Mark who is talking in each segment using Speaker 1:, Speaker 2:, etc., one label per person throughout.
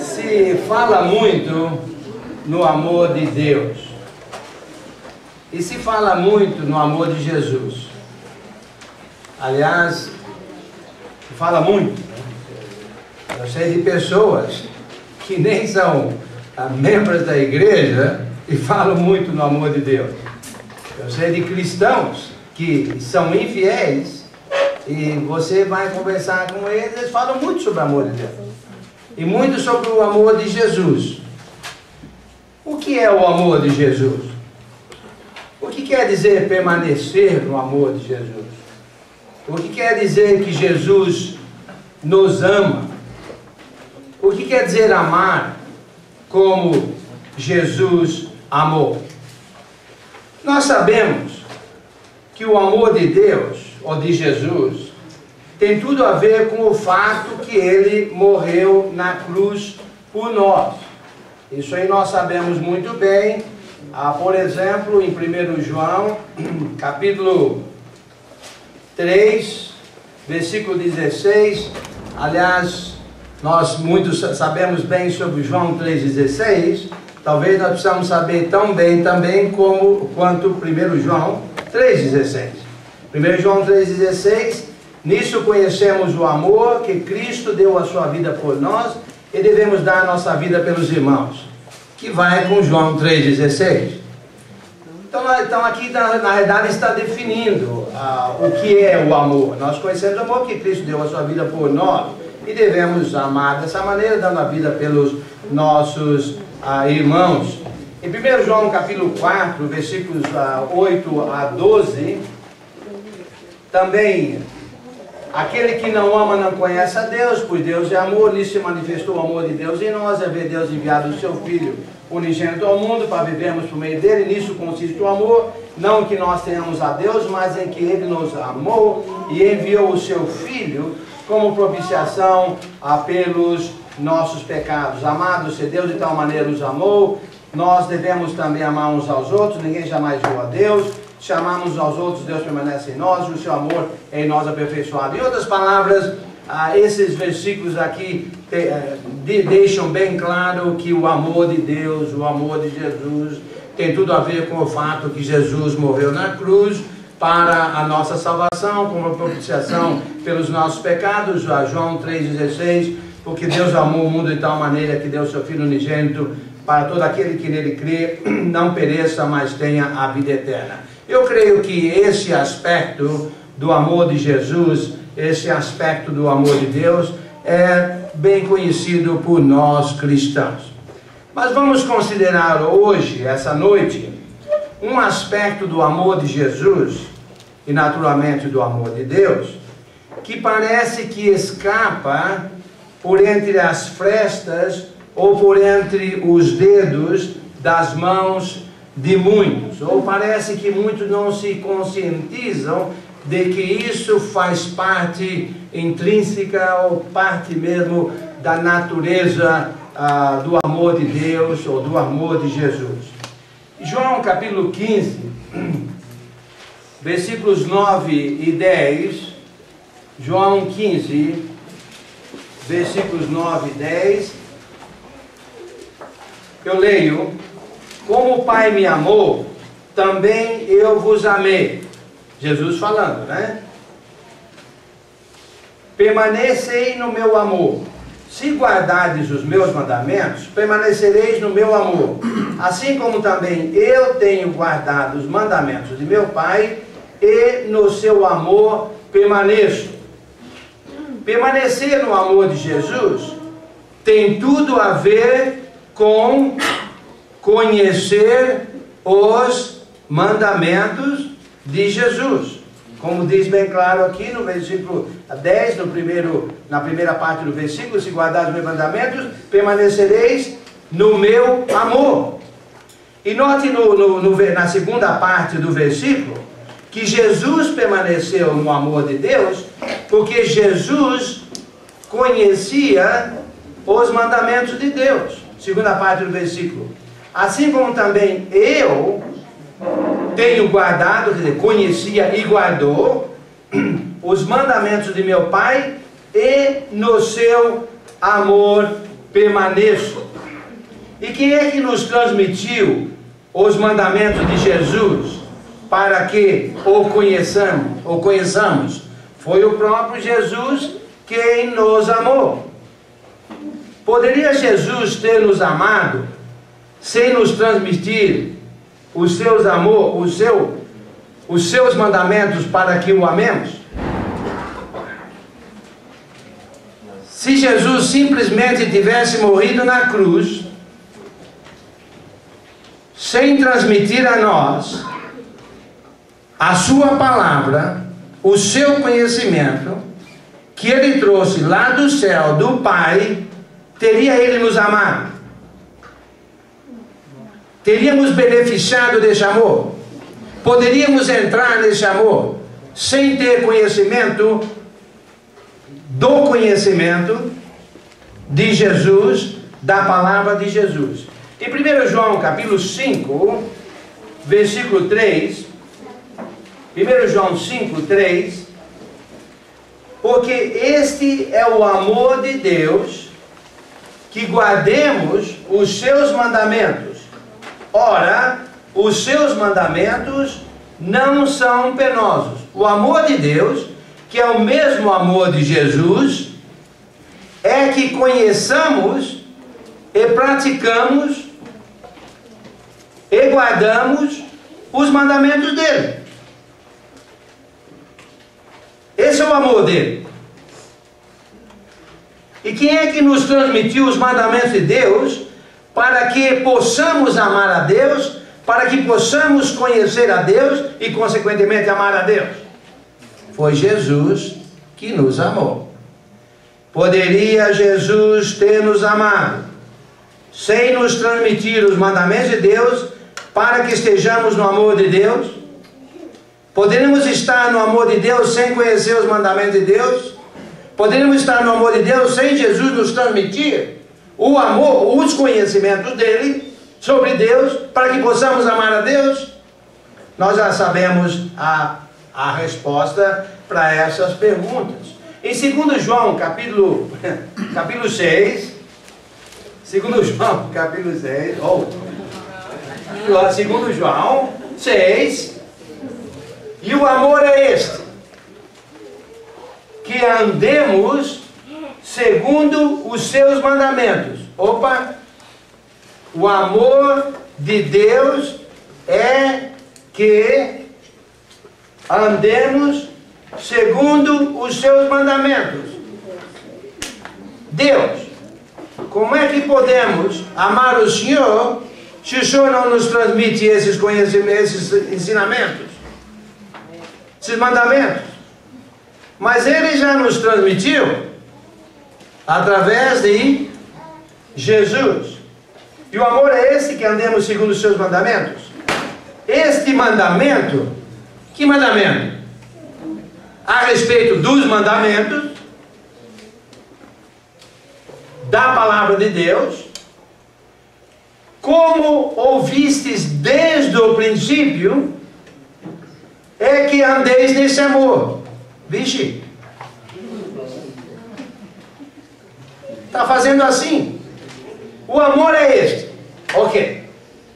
Speaker 1: Se fala muito no amor de Deus e se fala muito no amor de Jesus. Aliás, se fala muito. Eu sei de pessoas que nem são membros da igreja e falam muito no amor de Deus. Eu sei de cristãos que são infiéis e você vai conversar com eles, eles falam muito sobre o amor de Deus e muito sobre o amor de Jesus. O que é o amor de Jesus? O que quer dizer permanecer no amor de Jesus? O que quer dizer que Jesus nos ama? O que quer dizer amar como Jesus amou? Nós sabemos que o amor de Deus, ou de Jesus, tem tudo a ver com o fato que Ele morreu na cruz por nós. Isso aí nós sabemos muito bem. Por exemplo, em 1 João, capítulo 3, versículo 16, aliás, nós muitos sabemos bem sobre João 3,16, talvez nós precisamos saber tão bem também quanto 1 João 3,16. 1 João 3,16, nisso conhecemos o amor que Cristo deu a sua vida por nós e devemos dar a nossa vida pelos irmãos, que vai com João 3,16. Então aqui na realidade está definindo o que é o amor. Nós conhecemos o amor que Cristo deu a sua vida por nós e devemos amar dessa maneira, dando a vida pelos nossos irmãos. Em 1 João capítulo 4, versículos 8 a 12, também, aquele que não ama não conhece a Deus, pois Deus é amor, nisso se manifestou o amor de Deus em nós, é ver Deus enviado o seu Filho unigênito ao mundo, para vivermos por meio dele, nisso consiste o amor, não que nós tenhamos a Deus, mas em que ele nos amou e enviou o seu Filho como propiciação pelos nossos pecados. Amados, se Deus de tal maneira nos amou, nós devemos também amar uns aos outros. Ninguém jamais viu a Deus. Se amarmos uns aos outros, Deus permanece em nós, o seu amor é em nós aperfeiçoado. Em outras palavras, esses versículos aqui deixam bem claro que o amor de Deus, o amor de Jesus, tem tudo a ver com o fato que Jesus morreu na cruz para a nossa salvação, como propiciação pelos nossos pecados. João 3,16, porque Deus amou o mundo de tal maneira que deu o seu Filho unigênito para todo aquele que nele crê, não pereça, mas tenha a vida eterna. Eu creio que esse aspecto do amor de Jesus, esse aspecto do amor de Deus, é bem conhecido por nós cristãos. Mas vamos considerar hoje, essa noite, um aspecto do amor de Jesus, e naturalmente do amor de Deus, que parece que escapa por entre as frestas ou por entre os dedos das mãos de muitos, ou parece que muitos não se conscientizam de que isso faz parte intrínseca ou parte mesmo da natureza do amor de Deus ou do amor de Jesus. João capítulo 15, versículos 9 e 10, João 15, versículos 9 e 10, eu leio: como o Pai me amou, também eu vos amei. Jesus falando, né? Permanecei no meu amor. Se guardardes os meus mandamentos, permanecereis no meu amor. Assim como também eu tenho guardado os mandamentos de meu Pai, e no seu amor permaneço. Permanecer no amor de Jesus tem tudo a ver com conhecer os mandamentos de Jesus. Como diz bem claro aqui no versículo 10, na primeira parte do versículo: se guardares os meus mandamentos, permanecereis no meu amor. E note na segunda parte do versículo que Jesus permaneceu no amor de Deus, porque Jesus conhecia os mandamentos de Deus. Segunda parte do versículo: assim como também eu tenho guardado, quer dizer, conhecia e guardou os mandamentos de meu Pai e no seu amor permaneço. E quem é que nos transmitiu os mandamentos de Jesus para que o conheçamos? Foi o próprio Jesus quem nos amou. Poderia Jesus ter nos amado sem nos transmitir os seus mandamentos para que o amemos? Se Jesus simplesmente tivesse morrido na cruz, sem transmitir a nós a sua palavra, o seu conhecimento, que ele trouxe lá do céu, do Pai, teria ele nos amado? Teríamos beneficiado desse amor? Poderíamos entrar nesse amor sem ter conhecimento do conhecimento de Jesus, da palavra de Jesus? Em 1 João capítulo 5, versículo 3, 1 João 5, 3, porque este é o amor de Deus, que guardemos os seus mandamentos. Ora, os seus mandamentos não são penosos. O amor de Deus, que é o mesmo amor de Jesus, é que conheçamos e praticamos e guardamos os mandamentos dele. Esse é o amor dele. E quem é que nos transmitiu os mandamentos de Deus para que possamos amar a Deus, para que possamos conhecer a Deus e consequentemente amar a Deus? Foi Jesus que nos amou. Poderia Jesus ter nos amado sem nos transmitir os mandamentos de Deus para que estejamos no amor de Deus? Poderíamos estar no amor de Deus sem conhecer os mandamentos de Deus? Poderíamos estar no amor de Deus sem Jesus nos transmitir o amor, os conhecimentos dele sobre Deus, para que possamos amar a Deus? Nós já sabemos a resposta para essas perguntas. Em 2 João, capítulo 6, 2 João, capítulo 6, 2 João 6, e o amor é este, que andemos segundo os seus mandamentos. Opa! O amor de Deus é que andemos segundo os seus mandamentos. Deus, como é que podemos amar o Senhor se o Senhor não nos transmite esses conhecimentos, esses ensinamentos, esses mandamentos? Mas Ele já nos transmitiu através de Jesus. E o amor é esse, que andemos segundo os seus mandamentos. Este mandamento, que mandamento? A respeito dos mandamentos da palavra de Deus, como ouvistes desde o princípio, é que andeis nesse amor. Vixe, está fazendo assim. O amor é este, ok,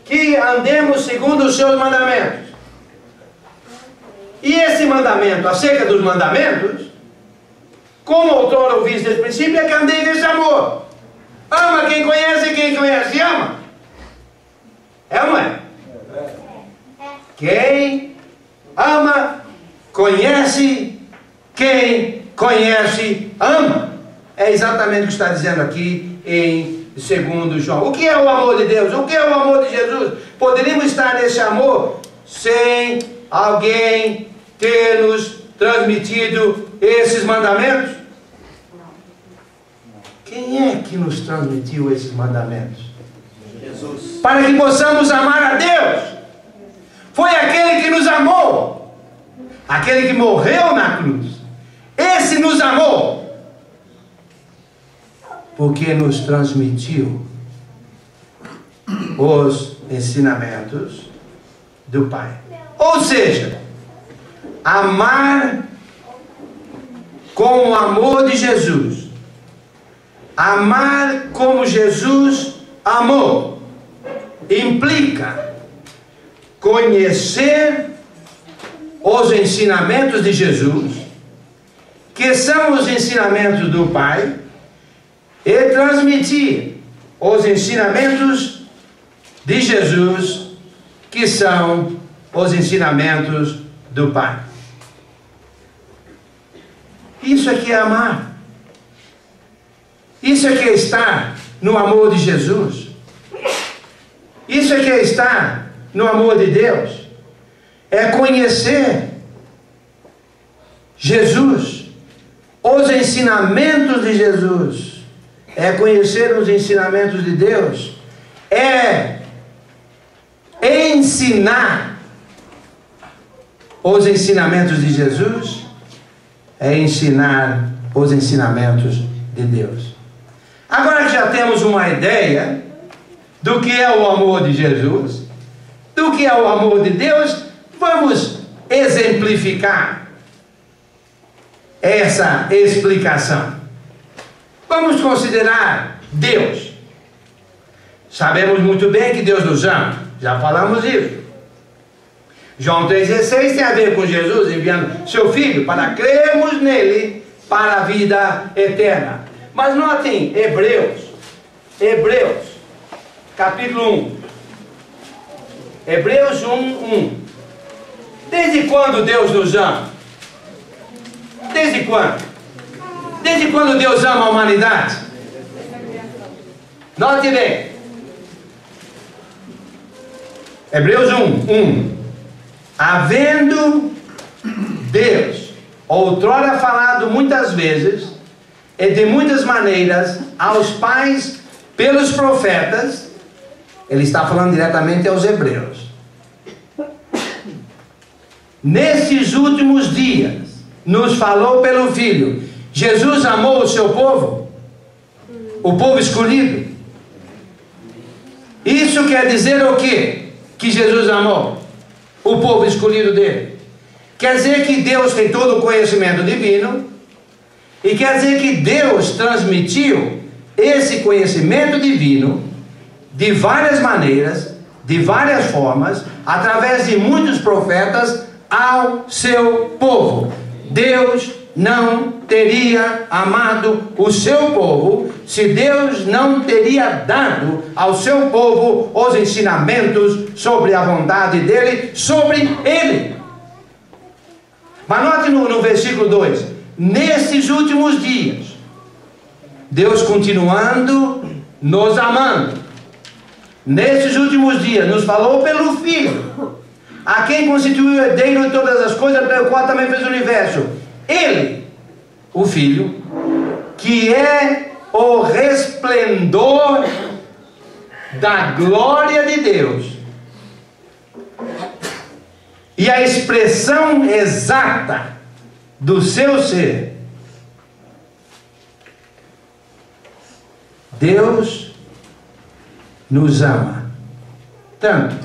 Speaker 1: que andemos segundo os seus mandamentos. E esse mandamento, acerca dos mandamentos, como outrora ouviste desde o princípio, é que andei nesse amor. Ama quem conhece ama. É ou não é? Quem ama, conhece, quem conhece, ama. É exatamente o que está dizendo aqui em 2 João. O que é o amor de Deus? O que é o amor de Jesus? Poderíamos estar nesse amor sem alguém ter nos transmitido esses mandamentos? Quem é que nos transmitiu esses mandamentos? Jesus. Para que possamos amar a Deus. Foi aquele que nos amou, aquele que morreu na cruz. Esse nos amou, porque nos transmitiu os ensinamentos do Pai. Ou seja, amar com o amor de Jesus. Amar como Jesus amou implica conhecer os ensinamentos de Jesus, que são os ensinamentos do Pai, e transmitir os ensinamentos de Jesus, que são os ensinamentos do Pai. Isso aqui é amar. Isso aqui é estar no amor de Jesus. Isso aqui é estar no amor de Deus. É conhecer Jesus, os ensinamentos de Jesus. É conhecer os ensinamentos de Deus. É ensinar os ensinamentos de Jesus. É ensinar os ensinamentos de Deus. Agora que já temos uma ideia do que é o amor de Jesus, do que é o amor de Deus, vamos exemplificar essa explicação. Vamos considerar Deus. Sabemos muito bem que Deus nos ama, já falamos isso. João 3,16 tem a ver com Jesus enviando seu Filho para crermos nele para a vida eterna. Mas notem Hebreus, capítulo 1. Hebreus 1:1. Desde quando Deus nos ama? Desde quando? Desde quando Deus ama a humanidade? Note bem. Hebreus 1:1. Havendo Deus outrora falado muitas vezes e de muitas maneiras aos pais pelos profetas, ele está falando diretamente aos hebreus. Nesses últimos dias nos falou pelo Filho. Jesus amou o seu povo, o povo escolhido. Isso quer dizer o quê? Que Jesus amou o povo escolhido dele. Quer dizer que Deus tem todo o conhecimento divino, e quer dizer que Deus transmitiu esse conhecimento divino de várias maneiras, de várias formas, através de muitos profetas ao seu povo. Deus não teria amado o seu povo se Deus não teria dado ao seu povo os ensinamentos sobre a vontade dele, sobre ele. Mas note no versículo 2: nesses últimos dias, Deus continuando nos amando, nesses últimos dias nos falou pelo Filho, a quem constituiu o herdeiro de todas as coisas, pelo qual também fez o universo. Ele, o Filho, que é o resplendor da glória de Deus e a expressão exata do seu ser. Deus nos ama tanto,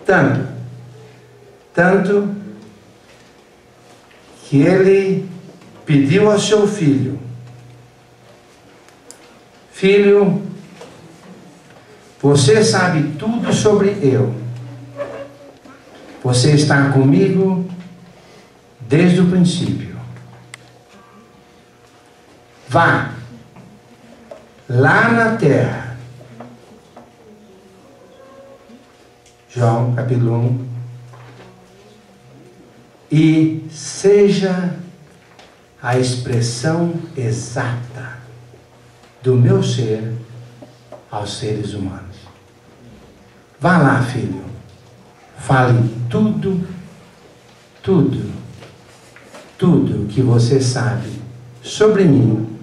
Speaker 1: tanto, tanto, que ele pediu ao seu filho: filho, você sabe tudo sobre eu. Você está comigo desde o princípio. Vá lá na terra. João capítulo 1. E seja a expressão exata do meu ser aos seres humanos. Vá lá, filho. Fale tudo, tudo, tudo que você sabe sobre mim,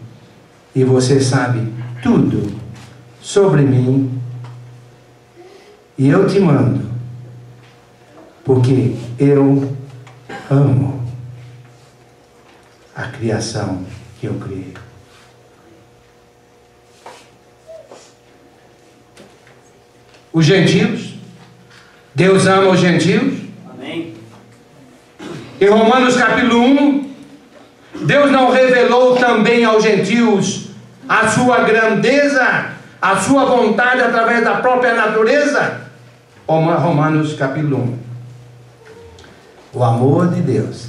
Speaker 1: e você sabe tudo sobre mim, e eu te mando, porque eu amo a criação que eu criei. Os gentios, Deus ama os gentios. Amém. Em Romanos capítulo 1, Deus não revelou também aos gentios a sua grandeza, a sua vontade através da própria natureza? Romanos capítulo 1. O amor de Deus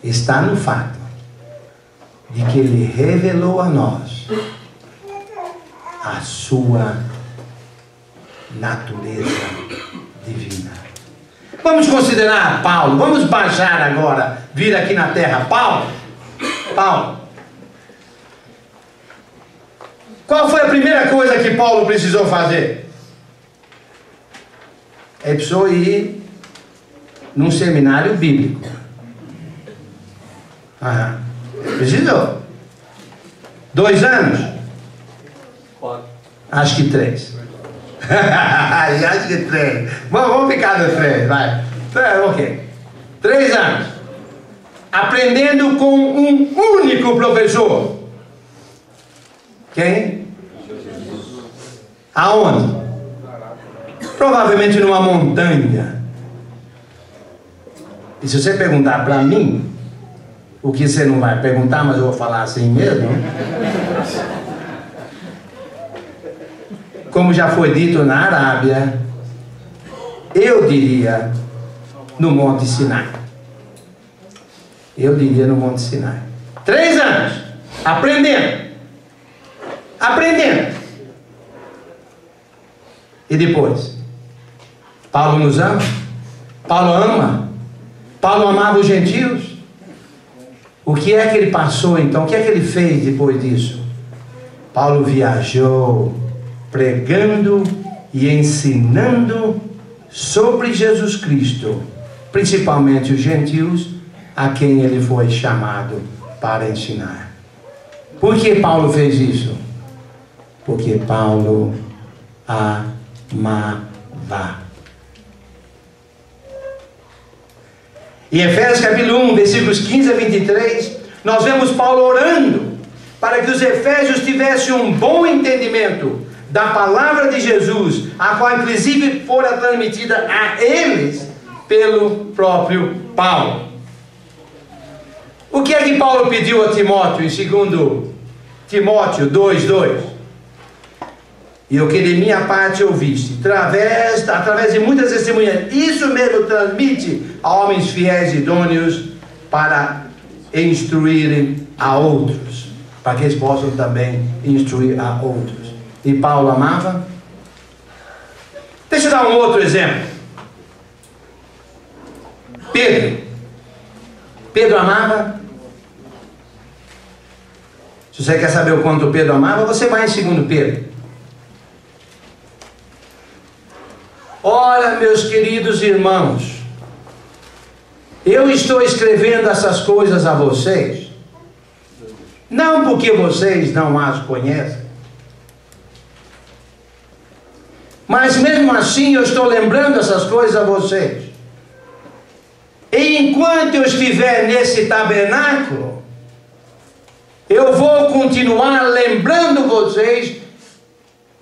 Speaker 1: está no fato de que Ele revelou a nós a sua natureza divina. Vamos considerar Paulo. Vamos baixar agora, vir aqui na terra. Paulo. Qual foi a primeira coisa que Paulo precisou fazer? Ele precisou ir num seminário bíblico. Precisou. 2 anos?
Speaker 2: 4.
Speaker 1: Acho que 3. Acho que 3. Vamos ficar no 3, vai. Ok. 3 anos. Aprendendo com um único professor. Quem? Aonde? Provavelmente numa montanha. E se você perguntar para mim, o que você não vai perguntar, mas eu vou falar assim mesmo. Como já foi dito na Arábia, eu diria no Monte Sinai. 3 anos, aprendendo. E depois? Paulo nos ama? Paulo ama? Paulo amava os gentios? O que é que ele passou então? O que é que ele fez depois disso? Paulo viajou pregando e ensinando sobre Jesus Cristo, principalmente os gentios, a quem ele foi chamado para ensinar. Por que Paulo fez isso? Porque Paulo amava. Em Efésios capítulo 1, versículos 15 a 23, nós vemos Paulo orando para que os efésios tivessem um bom entendimento da palavra de Jesus, a qual inclusive fora transmitida a eles pelo próprio Paulo. O que é que Paulo pediu a Timóteo em 2 Timóteo 2:2? E o que de minha parte ouviste, através de muitas testemunhas, isso mesmo transmite a homens fiéis e idôneos para instruírem a outros, para que eles possam também instruir a outros. E Paulo amava? Deixa eu dar um outro exemplo. Pedro amava? Se você quer saber o quanto Pedro amava, você vai em 2 Pedro. Ora, meus queridos irmãos, eu estou escrevendo essas coisas a vocês, não porque vocês não as conhecem, mas mesmo assim eu estou lembrando essas coisas a vocês. E enquanto eu estiver nesse tabernáculo, eu vou continuar lembrando vocês,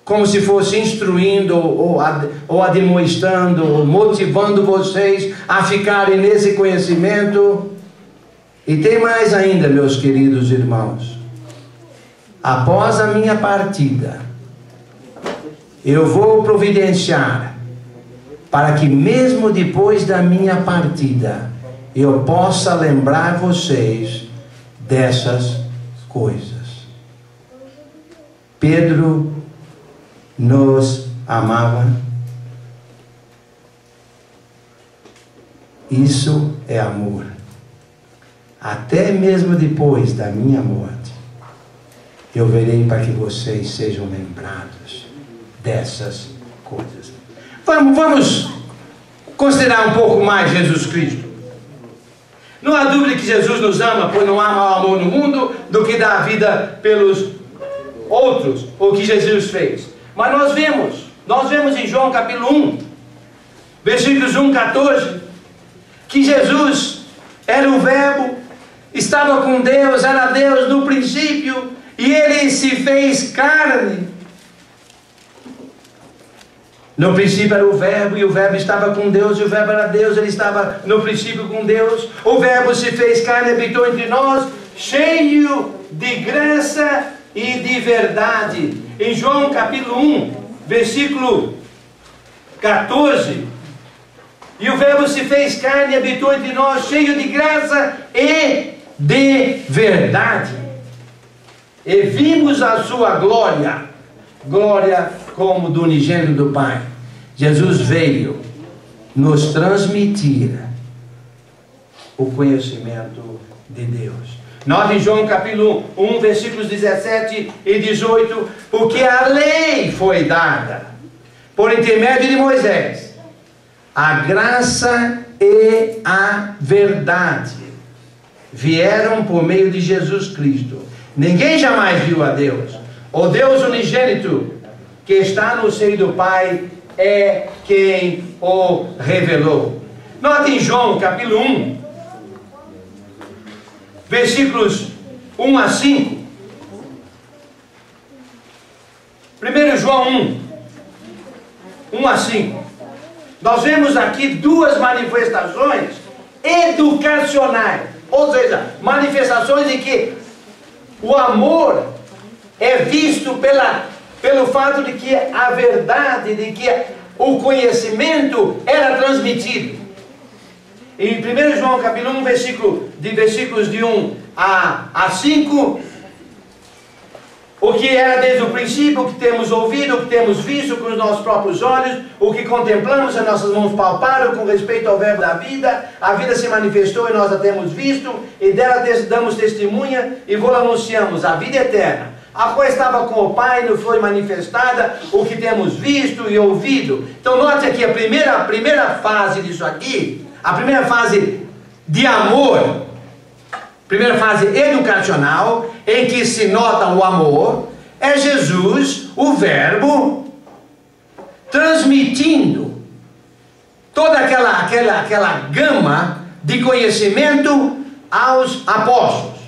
Speaker 1: como se fosse instruindo ou admoestando, ou motivando vocês a ficarem nesse conhecimento. E tem mais ainda, meus queridos irmãos. Após a minha partida, eu vou providenciar para que mesmo depois da minha partida, eu possa lembrar vocês dessas coisas. Pedro nos amava. Isso é amor. Até mesmo depois da minha morte, eu verei para que vocês sejam lembrados dessas coisas. Vamos considerar um pouco mais Jesus Cristo. Não há dúvida que Jesus nos ama, pois não há maior amor no mundo do que dar a vida pelos outros, o que Jesus fez. Mas nós vemos em João capítulo 1, versículos 1-14, que Jesus era o Verbo, estava com Deus, era Deus no princípio, e Ele se fez carne. No princípio era o Verbo, e o Verbo estava com Deus, e o Verbo era Deus, ele estava no princípio com Deus. O Verbo se fez carne e habitou entre nós, cheio de graça e de verdade. Em João capítulo 1, versículo 14, e o Verbo se fez carne e habitou entre nós, cheio de graça e de verdade. E vimos a sua glória, glória como do unigênito do Pai. Jesus veio nos transmitir o conhecimento de Deus. Note em João capítulo 1, versículos 17 e 18, porque a lei foi dada por intermédio de Moisés, a graça e a verdade vieram por meio de Jesus Cristo. Ninguém jamais viu a Deus. O Deus unigênito que está no seio do Pai é quem o revelou. Note em João capítulo 1, versículos 1 a 5. 1 João 1 a 5. Nós vemos aqui duas manifestações educacionais, ou seja, manifestações em que o amor é visto pelo fato de que a verdade, de que o conhecimento era transmitido. Em 1 João capítulo 1, versículos de 1 a 5, o que era desde o princípio, o que temos ouvido, o que temos visto com os nossos próprios olhos, o que contemplamos, as nossas mãos palparam com respeito ao verbo da vida, a vida se manifestou e nós a temos visto, e dela damos testemunha e vou anunciamos a vida eterna, a qual estava com o Pai, nos foi manifestada, o que temos visto e ouvido. Então note aqui a primeira fase disso aqui, a primeira fase de amor, primeira fase educacional, em que se nota o amor, é Jesus, o Verbo, transmitindo toda aquela gama de conhecimento aos apóstolos,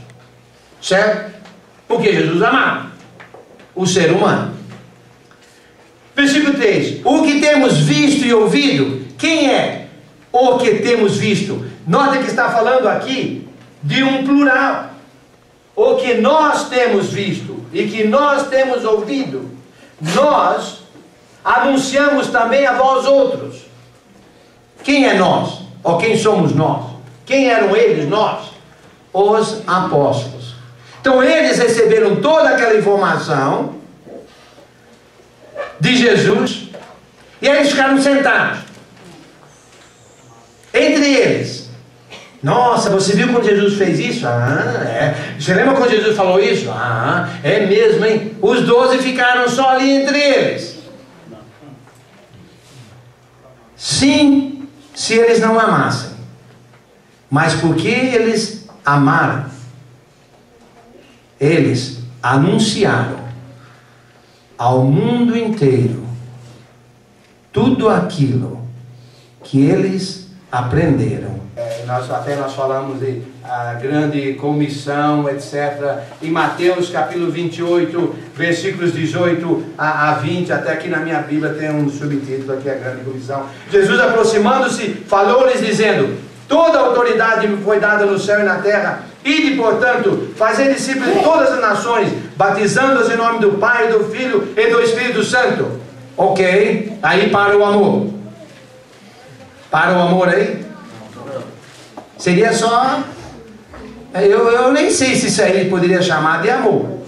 Speaker 1: certo? Porque Jesus amava o ser humano. Versículo 3, o que temos visto e ouvido. Quem é o que temos visto? Nota que está falando aqui de um plural. O que nós temos visto e que nós temos ouvido, nós anunciamos também a vós outros. Quem é nós? Ou quem somos nós? Quem eram eles? Nós? Os apóstolos. Então eles receberam toda aquela informação de Jesus e eles ficaram sentados. Entre eles. Nossa, você viu quando Jesus fez isso? Ah, é. Você lembra quando Jesus falou isso? Ah, é mesmo, hein? Os 12 ficaram só ali entre eles. Sim, se eles não amassem. Mas porque eles amaram, eles anunciaram ao mundo inteiro tudo aquilo que eles aprenderam. Nós falamos de a grande comissão, etc. Em Mateus capítulo 28, versículos 18 a 20, até aqui na minha Bíblia tem um subtítulo aqui, a grande comissão. Jesus aproximando-se, falou-lhes dizendo: toda a autoridade me foi dada no céu e na terra. Ide, portanto, fazer discípulos de todas as nações, batizando-os em nome do Pai, do Filho e do Espírito Santo. Ok, aí para o amor. Para o amor aí? Seria só... Eu nem sei se isso aí poderia chamar de amor.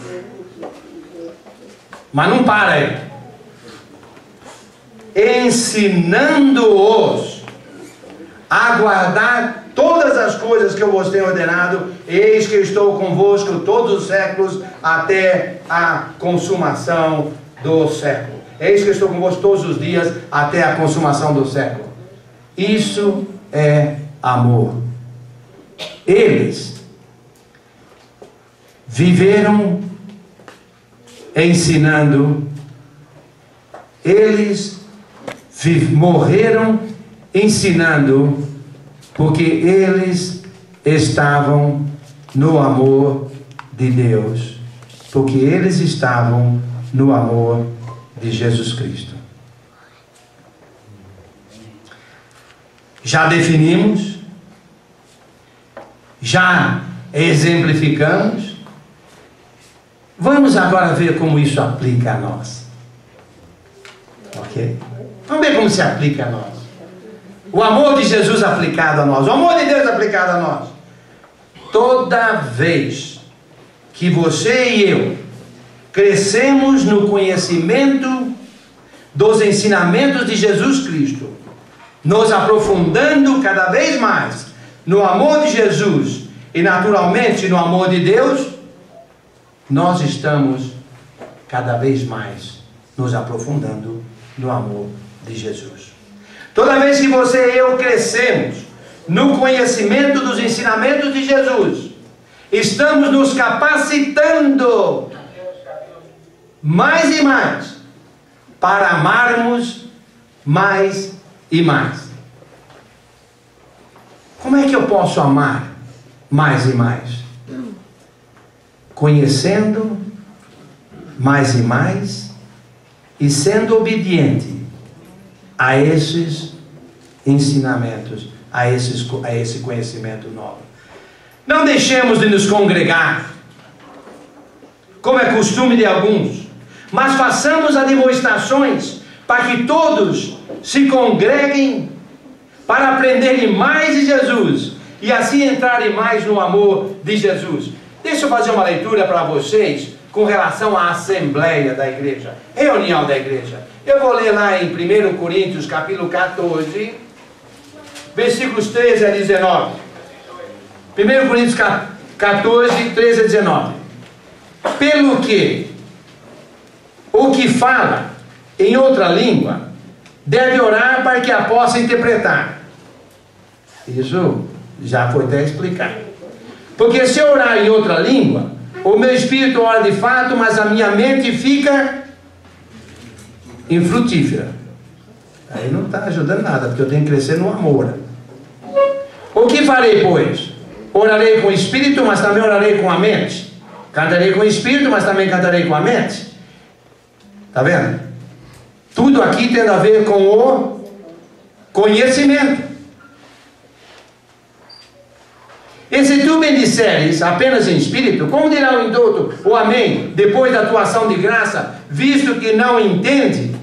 Speaker 1: Mas não para aí. Ensinando-os a guardar todas as coisas que eu vos tenho ordenado, eis que estou convosco todos os séculos, até a consumação do século. Eis que estou convosco todos os dias, até a consumação do século. Isso é amor. Eles viveram ensinando, eles morreram ensinando, porque eles estavam no amor de Deus, porque eles estavam no amor de Jesus Cristo. já definimos, já exemplificamos. Vamos agora ver como isso aplica a nós. Ok? Vamos ver como se aplica a nós. O amor de Jesus aplicado a nós, o amor de Deus aplicado a nós. Toda vez que você e eu crescemos no conhecimento dos ensinamentos de Jesus Cristo, nos aprofundando cada vez mais no amor de Jesus e naturalmente no amor de Deus, nós estamos cada vez mais nos aprofundando no amor de Jesus. Toda vez que você e eu crescemos no conhecimento dos ensinamentos de Jesus, estamos nos capacitando mais e mais para amarmos mais e mais. Como é que eu posso amar mais e mais? Conhecendo mais e mais e sendo obediente a esses ensinamentos, a esse conhecimento novo. Não deixemos de nos congregar, como é costume de alguns, mas façamos demonstrações para que todos se congreguem para aprenderem mais de Jesus e assim entrarem mais no amor de Jesus. Deixa eu fazer uma leitura para vocês com relação à assembleia da igreja, reunião da igreja. Eu vou ler lá em 1 Coríntios capítulo 14, versículos 13 a 19. 1 Coríntios 14, 13 a 19. Pelo que o que fala em outra língua deve orar para que a possa interpretar. Isso já foi até explicado. Porque se eu orar em outra língua, o meu espírito ora de fato, mas a minha mente fica infrutífera. Aí não está ajudando nada, porque eu tenho que crescer no amor. O que farei, pois? Orarei com o espírito, mas também orarei com a mente. Cantarei com o espírito, mas também cantarei com a mente. Está vendo? Tudo aqui tem a ver com o conhecimento. E se tu bendisseres apenas em espírito, como dirá o indulto, o amém, depois da tua ação de graça, visto que não entende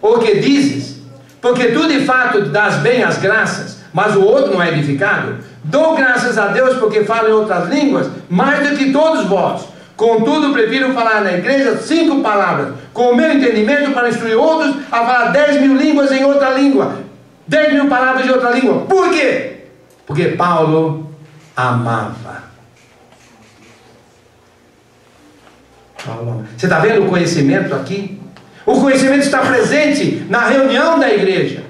Speaker 1: o que dizes? Porque tu de fato dás bem as graças, mas o outro não é edificado. Dou graças a Deus porque falo em outras línguas, mais do que todos vós. Contudo, prefiro falar na igreja 5 palavras, com o meu entendimento, para instruir outros a falar 10.000 línguas em outra língua. 10.000 palavras em outra língua. Por quê? Porque Paulo amava. Você está vendo o conhecimento aqui? O conhecimento está presente na reunião da igreja.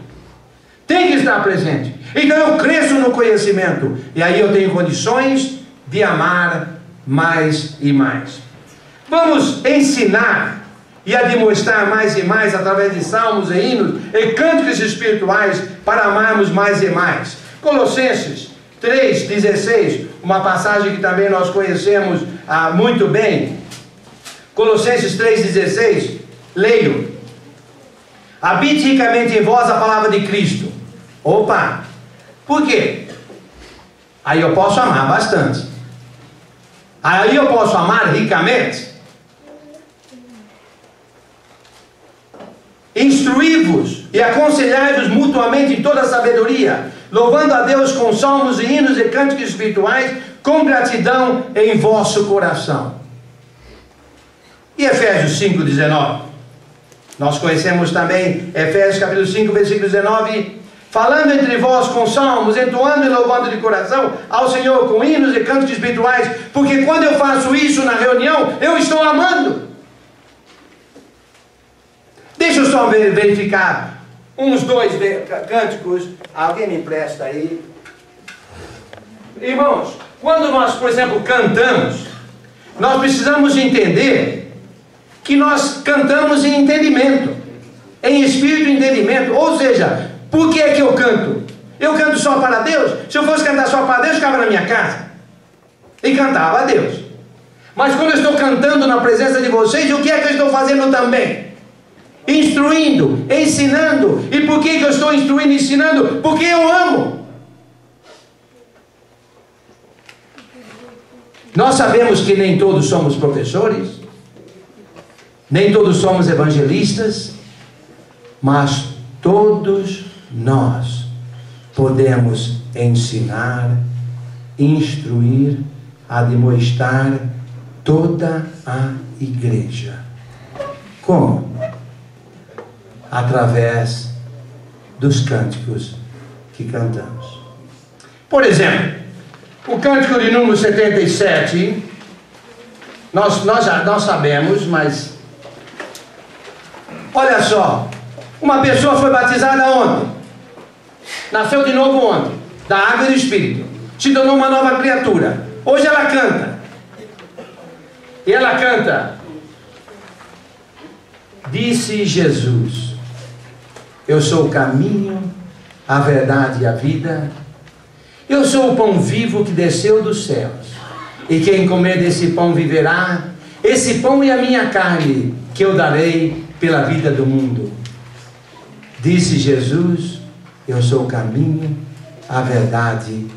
Speaker 1: Tem que estar presente. Então eu cresço no conhecimento. E aí eu tenho condições de amar mais e mais. Vamos ensinar e a demonstrar mais e mais através de salmos e hinos e cânticos espirituais para amarmos mais e mais. Colossenses 3,16, uma passagem que também nós conhecemos muito bem. Colossenses 3,16, leio. Habite ricamente em vós a palavra de Cristo. Opa! Por quê? Aí eu posso amar bastante. Aí eu posso amar ricamente. Instruí-vos e aconselhai-vos mutuamente em toda a sabedoria, louvando a Deus com salmos e hinos e cânticos espirituais, com gratidão em vosso coração. E Efésios 5,19? Nós conhecemos também Efésios capítulo 5, versículo 19. Falando entre vós com salmos, entoando e louvando de coração ao Senhor com hinos e cânticos espirituais, porque quando eu faço isso na reunião, eu estou amando. Deixa eu só verificar uns 2 cânticos. Alguém me empresta aí? Irmãos, quando nós, por exemplo, cantamos, nós precisamos entender que nós cantamos em entendimento, em espírito e entendimento. Ou seja, por que é que eu canto? Eu canto só para Deus? Se eu fosse cantar só para Deus, eu ficava na minha casa e cantava a Deus. Mas quando eu estou cantando na presença de vocês, o que é que eu estou fazendo também? instruindo, ensinando. E por que eu estou instruindo e ensinando? Porque eu amo. Nós sabemos que nem todos somos professores, nem todos somos evangelistas, mas todos nós podemos ensinar, instruir, admoestar toda a igreja. Como? Através dos cânticos que cantamos. Por exemplo, o cântico de número 77, nós sabemos, mas olha só, uma pessoa foi batizada ontem, nasceu de novo ontem, da água e do Espírito, se tornou uma nova criatura. Hoje ela canta, e ela canta: disse Jesus, eu sou o caminho, a verdade e a vida. Eu sou o pão vivo que desceu dos céus, e quem comer desse pão viverá. Esse pão é a minha carne, que eu darei pela vida do mundo. Disse Jesus, eu sou o caminho, a verdade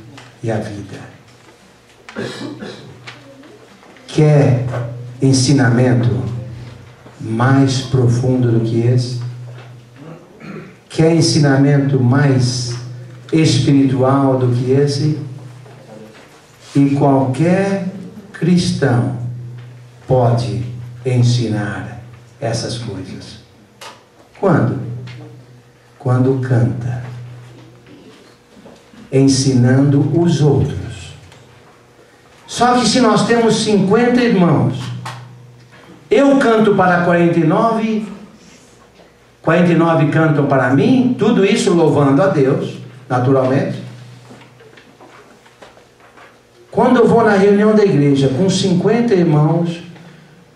Speaker 1: e a vida. Quer ensinamento mais profundo do que esse? Quer ensinamento mais espiritual do que esse? E qualquer cristão pode ensinar essas coisas. Quando? Quando canta, ensinando os outros. Só que se nós temos 50 irmãos, eu canto para 49, 49 cantam para mim, tudo isso louvando a Deus, naturalmente. Quando eu vou na reunião da igreja com 50 irmãos,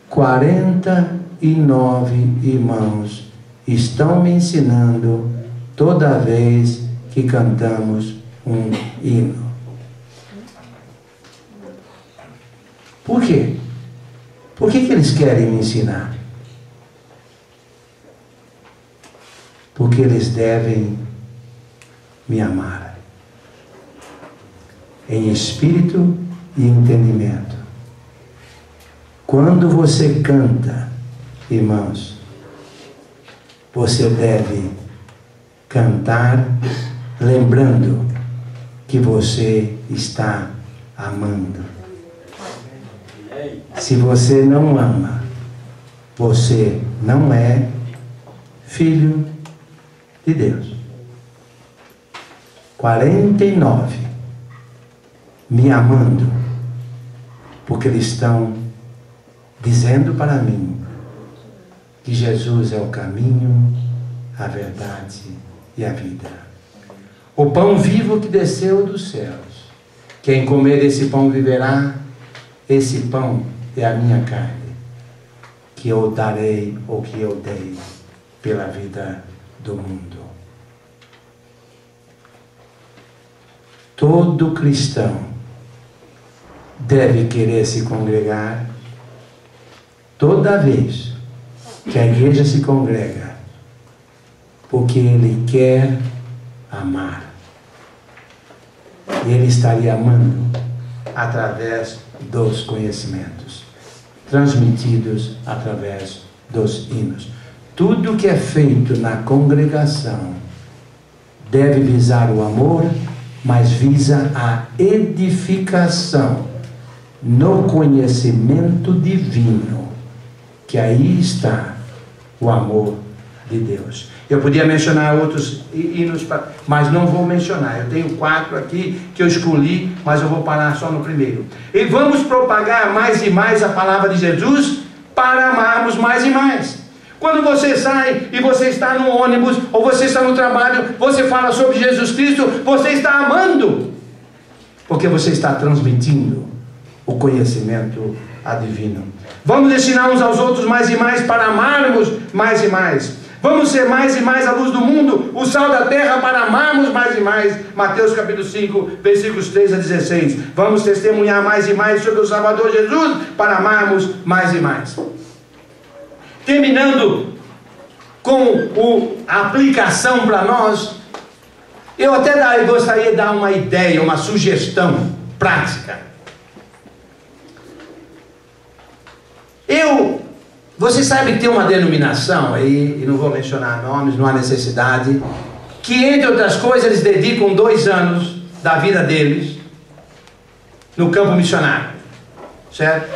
Speaker 1: 49 irmãos estão me ensinando toda vez que cantamos um hino. Por quê? Por que eles querem me ensinar? Porque eles devem me amar em espírito e entendimento. Quando você canta, irmãos, você deve cantar lembrando que você está amando. Se você não ama, você não é filho de Deus. 49 me amando, porque eles estão dizendo para mim que Jesus é o caminho, a verdade e a vida. O pão vivo que desceu dos céus. Quem comer desse pão viverá. Esse pão é a minha carne, que eu darei ou que eu dei pela vida do mundo. Todo cristão deve querer se congregar toda vez que a igreja se congrega, porque ele quer amar. E ele estaria amando através dos conhecimentos, transmitidos através dos hinos. Tudo que é feito na congregação deve visar o amor, mas visa a edificação no conhecimento divino, que aí está o amor de Deus. Eu podia mencionar outros hinos, mas não vou mencionar. Eu tenho 4 aqui que eu escolhi, mas eu vou parar só no primeiro. E vamos propagar mais e mais a palavra de Jesus para amarmos mais e mais. Quando você sai e você está no ônibus, ou você está no trabalho, você fala sobre Jesus Cristo, você está amando, porque você está transmitindo o conhecimento divino. Vamos ensinar uns aos outros mais e mais para amarmos mais e mais. Vamos ser mais e mais a luz do mundo, o sal da terra, para amarmos mais e mais. Mateus capítulo 5, versículos 3 a 16. Vamos testemunhar mais e mais sobre o Salvador Jesus, para amarmos mais e mais. Terminando com a aplicação para nós, eu até gostaria de dar uma ideia, uma sugestão prática. Você sabe que tem uma denominação aí, e não vou mencionar nomes, não há necessidade, que entre outras coisas eles dedicam 2 anos da vida deles no campo missionário, certo?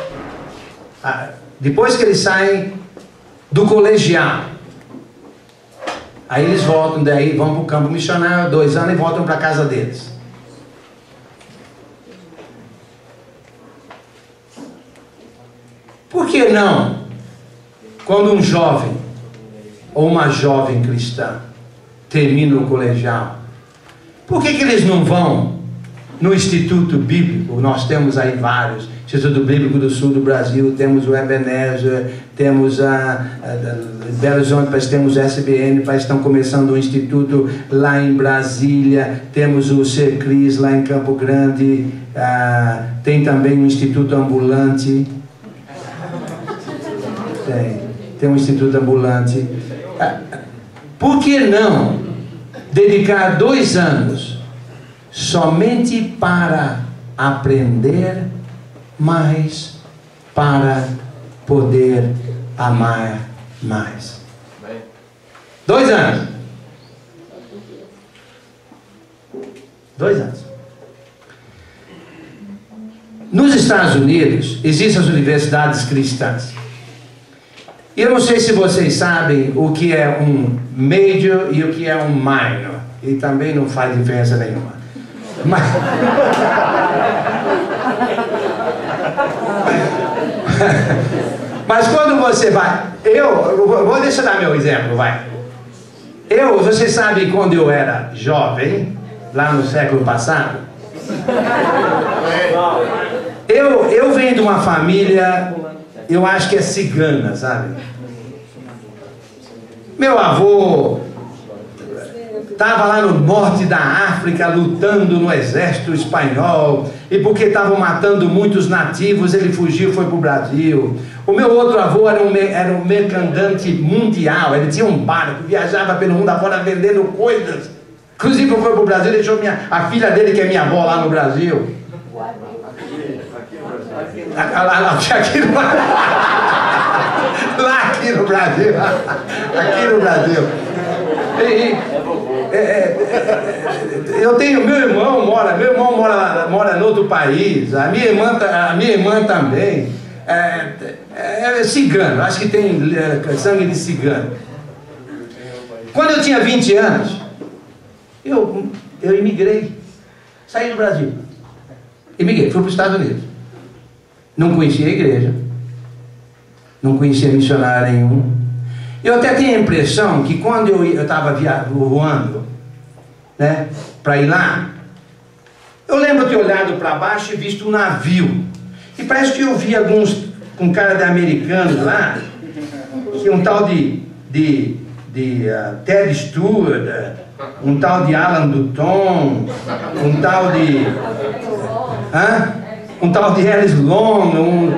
Speaker 1: Depois que eles saem do colegial, aí eles voltam, daí vão para o campo missionário 2 anos e voltam para a casa deles. Por que não, quando um jovem ou uma jovem cristã termina o colegial, por que eles não vão no Instituto Bíblico? Nós temos aí vários, Instituto Bíblico do Sul do Brasil, temos o Ebenezer, temos Belo Horizonte, parece que temos o SBN, parece que estão começando um instituto lá em Brasília, temos o Secris lá em Campo Grande, tem também um instituto ambulante, tem um instituto ambulante. Por que não dedicar 2 anos somente para aprender, mas para poder amar mais? 2 anos. 2 anos. Nos Estados Unidos existem as universidades cristãs. Eu não sei se vocês sabem o que é um major e o que é um minor. E também não faz diferença nenhuma. Mas quando você vai... Deixa eu dar meu exemplo, vai. Você sabe quando eu era jovem, lá no século passado? Eu venho de uma família... Eu acho que é cigana, sabe? Meu avô estava lá no norte da África lutando no exército espanhol, e porque estavam matando muitos nativos, ele fugiu e foi para o Brasil. O meu outro avô era um mercandante mundial, ele tinha um barco, viajava pelo mundo afora vendendo coisas. Inclusive foi para o Brasil, deixou a filha dele, que é minha avó, lá no Brasil. Aqui no Brasil. Aqui no Brasil. Eu tenho, meu irmão mora em outro país, a minha irmã também é cigano, acho que tem sangue de cigano. Quando eu tinha 20 anos, eu imigrei, saí do Brasil, imigrei, fui para os Estados Unidos. Não conhecia a igreja, não conhecia missionário nenhum. Eu até tenho a impressão que quando eu estava voando, né, para ir lá, eu lembro de ter olhado para baixo e visto um navio. E parece que eu vi alguns com cara de americanos lá, que um tal de Ted Stewart, um tal de Alan Dutton, um tal de... um tal de Ellis Long,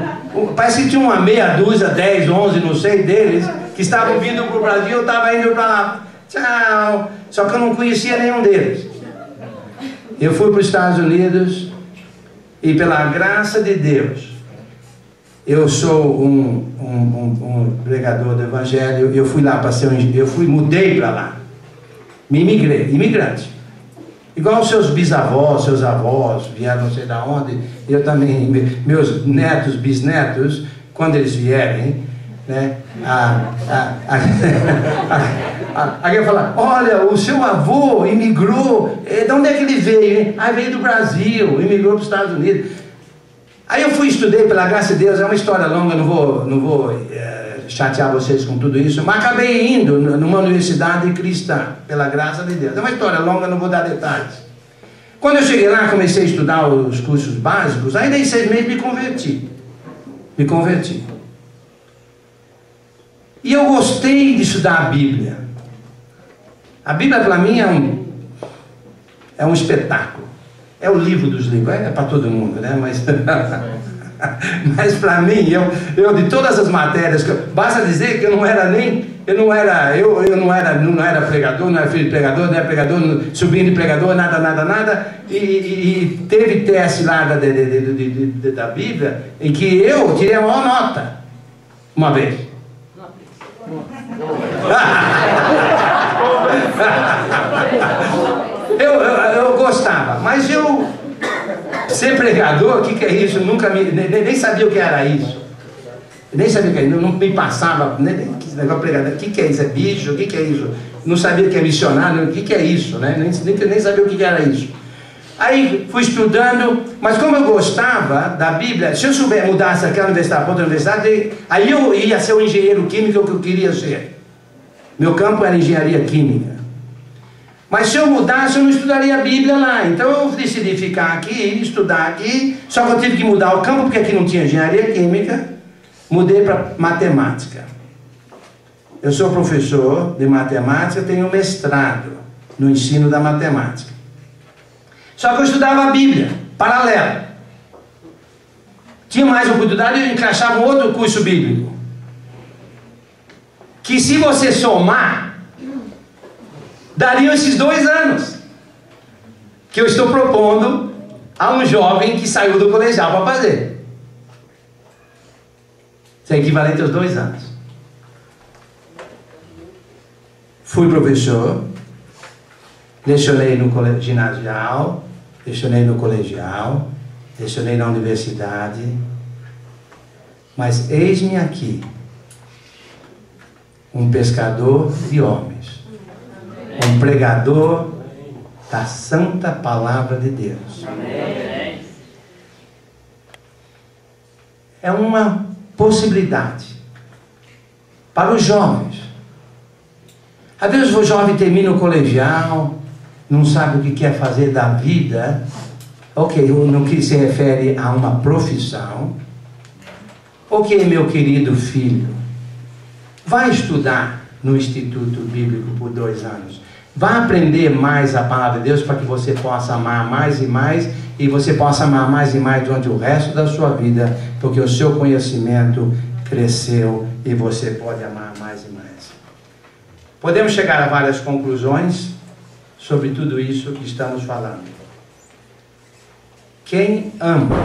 Speaker 1: parece que tinha uma meia dúzia, 10, 11, não sei, deles, que estavam vindo para o Brasil, eu estava indo para lá. Tchau! Só que eu não conhecia nenhum deles. Eu fui para os Estados Unidos e, pela graça de Deus, eu sou um pregador do Evangelho. Eu fui lá para ser mudei para lá. Me imigrante. Igual os seus bisavós, seus avós vieram não sei de onde, eu também, meus netos, bisnetos, quando eles vierem, né, alguém fala, olha, o seu avô imigrou, de onde é que ele veio? Hein? Veio do Brasil, imigrou para os Estados Unidos. Aí eu estudei, pela graça de Deus, é uma história longa, não vou chatear vocês com tudo isso, mas acabei indo numa universidade cristã, pela graça de Deus. É uma história longa, não vou dar detalhes. Quando eu cheguei lá, comecei a estudar os cursos básicos, ainda em 6 meses me converti. E eu gostei de estudar a Bíblia. A Bíblia para mim é um espetáculo. É o livro dos livros, é para todo mundo, né? Mas Mas para mim, eu de todas as matérias, basta dizer que eu não era pregador, não era filho de pregador, não era pregador, sobrinho de pregador, nada. E teve teste lá da Bíblia em que eu tirei a maior nota uma vez. Eu gostava, mas ser pregador, o que é isso? Nem sabia o que era isso. Nem sabia o que era, não me passava, que negócio pregador, o que é isso? É bicho? O que é isso? Não sabia o que é missionário, o que é isso, né? Nem sabia o que era isso. Aí fui estudando, mas como eu gostava da Bíblia, se eu souber mudar daquela universidade para outra universidade, aí eu ia ser o engenheiro químico que eu queria ser. Meu campo era engenharia química. Mas se eu mudasse, eu não estudaria a Bíblia lá. Então eu decidi ficar aqui, estudar aqui. Só que eu tive que mudar o campo, porque aqui não tinha engenharia química. Mudei para matemática. Eu sou professor de matemática, tenho mestrado no ensino da matemática. Só que eu estudava a Bíblia, paralelo. Tinha mais oportunidade, eu encaixava um outro curso bíblico. Que se você somar, dariam esses 2 anos que eu estou propondo a um jovem que saiu do colegial para fazer. Isso é equivalente aos 2 anos. Fui professor, lecionei no ginasial, lecionei no colegial, lecionei na universidade, mas eis-me aqui, um pescador de homens, um pregador da santa palavra de Deus. É uma possibilidade para os jovens. Às vezes o jovem termina o colegial, não sabe o que quer fazer da vida. Ok, no que se refere a uma profissão. Ok, meu querido filho, vai estudar no Instituto Bíblico por 2 anos. Vai aprender mais a palavra de Deus para que você possa amar mais e mais, e você possa amar mais e mais durante o resto da sua vida, porque o seu conhecimento cresceu e você pode amar mais e mais. Podemos chegar a várias conclusões sobre tudo isso que estamos falando. Quem ama,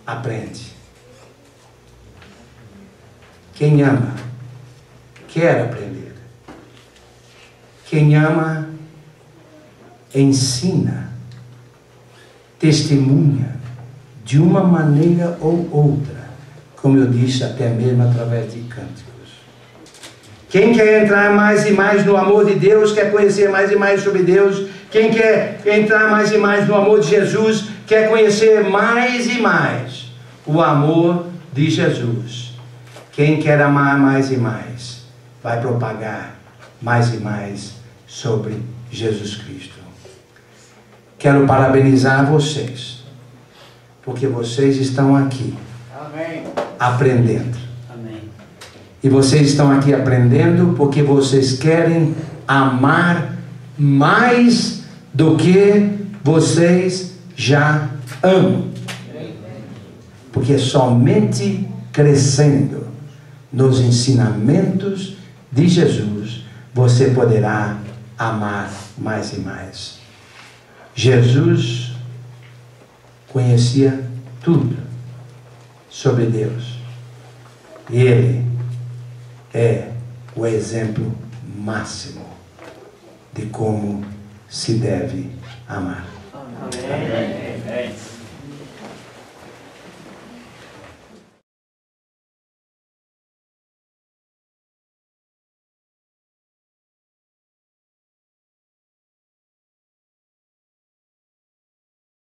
Speaker 1: aprende. Quem ama, quer aprender. Quem ama, ensina, testemunha, de uma maneira ou outra, como eu disse, até mesmo através de cânticos. Quem quer entrar mais e mais no amor de Deus, quer conhecer mais e mais sobre Deus. Quem quer entrar mais e mais no amor de Jesus, quer conhecer mais e mais o amor de Jesus. Quem quer amar mais e mais, vai propagar mais e mais sobre Jesus Cristo. Quero parabenizar vocês, porque vocês estão aqui, amém, aprendendo. E vocês estão aqui aprendendo porque vocês querem amar mais do que vocês já amam. Porque somente crescendo nos ensinamentos de Jesus, você poderá amar mais e mais. Jesus conhecia tudo sobre Deus. E Ele é o exemplo máximo de como se deve amar. Amém.